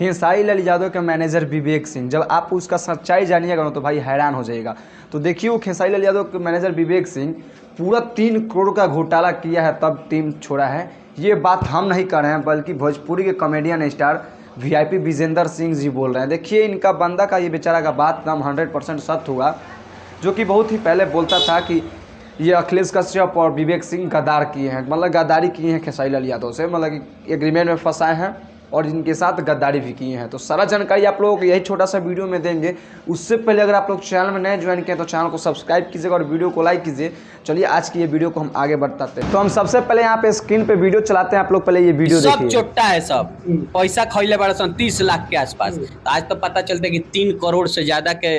खेसारी लाल यादव के मैनेजर विवेक सिंह, जब आप उसका सच्चाई जानिएगा ना तो भाई हैरान हो जाएगा। तो देखिए वो खेसारी लाल यादव के मैनेजर विवेक सिंह पूरा 3 करोड़ का घोटाला किया है तब टीम छोड़ा है। ये बात हम नहीं कर रहे हैं बल्कि भोजपुरी के comedian star VIP Vijendra Singh ji बोल रहे हैं। देखिए इनका बंदा का ये बेचारा का बात एकदम 100% सत्य हुआ, जो कि बहुत ही पहले बोलता था कि ये अखिलेश कश्यप और विवेक सिंह गद्दार किए हैं, मतलब गद्दारी किए हैं खेसारी लाल यादव से, मतलब कि एग्रीमेंट में फंसाए हैं और इनके साथ गद्दारी भी किए हैं। तो सारा जानकारी आप लोगों को यही छोटा सा वीडियो में देंगे। उससे पहले अगर आप लोग चैनल में नए ज्वाइन किए तो चैनल को सब्सक्राइब कीजिएगा और वीडियो को लाइक कीजिए। चलिए आज की ये वीडियो को हम आगे बढ़ाते हैं। तो हम सबसे पहले यहाँ पे स्क्रीन पे वीडियो चलाते हैं, आप लोग पहले ये वीडियो देखिए। सब चोट्टा है, सब पैसा खैले बड़ा 30 लाख के आसपास। आज तो पता चलता है कि 3 करोड़ से ज्यादा के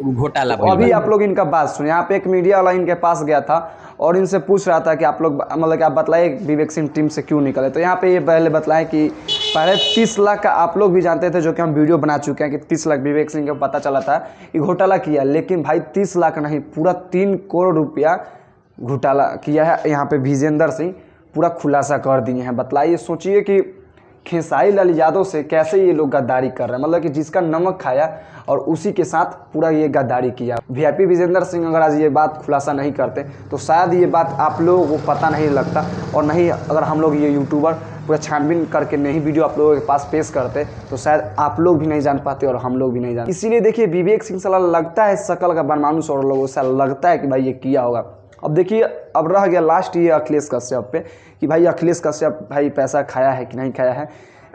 घोटाला। अभी आप लोग इनका बात सुनिए। यहाँ पे एक मीडिया वाला इनके पास गया था और इनसे पूछ रहा था कि आप लोग मतलब कि आप बताइए विवेक सिंह टीम से क्यों निकले। तो यहाँ पे ये पहले बताएं कि पहले 30 लाख का आप लोग भी जानते थे, जो कि हम वीडियो बना चुके हैं कि 30 लाख विवेक सिंह को पता चला था कि घोटाला किया, लेकिन भाई 30 लाख नहीं पूरा 3 करोड़ रुपया घोटाला किया है। यहाँ पे विजेंद्र सिंह पूरा खुलासा कर दिए हैं। बतलाइए, सोचिए कि खेसारी लाल यादव से कैसे ये लोग गद्दारी कर रहे हैं, मतलब कि जिसका नमक खाया और उसी के साथ पूरा ये गद्दारी किया। VIP विजेंद्र सिंह अगर आज ये बात खुलासा नहीं करते तो शायद ये बात आप लोगों को पता नहीं लगता, और नहीं अगर हम लोग ये यूट्यूबर पूरा छानबीन करके नहीं वीडियो आप लोगों के पास पेश करते तो शायद आप लोग भी नहीं जान पाते और हम लोग भी नहीं जानते। इसीलिए देखिए विवेक सिंह साला लगता है शकल का बनमानुस और लोगों से लगता है कि भाई ये किया होगा। अब देखिए अब रह गया लास्ट ये अखिलेश कश्यप पे कि भाई अखिलेश कश्यप भाई पैसा खाया है कि नहीं खाया है।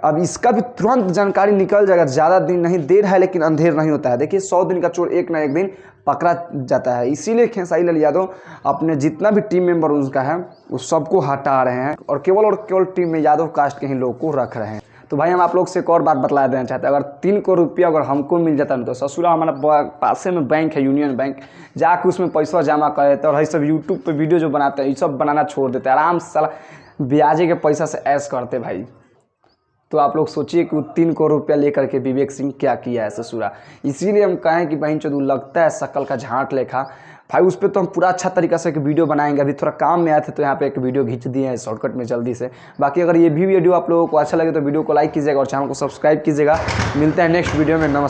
अब इसका भी तुरंत जानकारी निकल जाएगा, ज़्यादा दिन नहीं, देर है लेकिन अंधेर नहीं होता है। देखिए 100 दिन का चोर एक ना एक दिन पकड़ा जाता है। इसीलिए खेसारी लाल यादव अपने जितना भी टीम मेंबर उनका है उस सबको हटा रहे हैं और केवल टीम में यादव कास्ट के ही लोग को रख रहे हैं। तो भाई हम आप लोग से एक और बात बतला देना चाहते हैं, अगर 3 करोड़ रुपया अगर हमको मिल जाता ना तो ससुरा हमारा पास में बैंक है यूनियन बैंक, जाकर उसमें पैसा जमा कर देते और ये सब यूट्यूब पे वीडियो जो बनाते हैं ये सब बनाना छोड़ देते हैं, आराम से साला ब्याजे के पैसा से ऐश करते भाई। तो आप लोग सोचिए कि वो 3 करोड़ रुपया लेकर के विवेक सिंह क्या किया है ससुरा। इसीलिए हम कहें कि बहन चोद लगता है शकल का झांट लेखा भाई। उस पर तो हम पूरा अच्छा तरीका से एक वीडियो बनाएंगे। अभी थोड़ा काम में आए थे तो यहाँ पे एक वीडियो खींच दिए हैं शॉर्टकट में जल्दी से। बाकी अगर ये भी वीडियो आप लोगों को अच्छा लगे तो वीडियो को लाइक कीजिएगा और चैनल को सब्सक्राइब कीजिएगा। मिलते हैं नेक्स्ट वीडियो में। नमस्ते।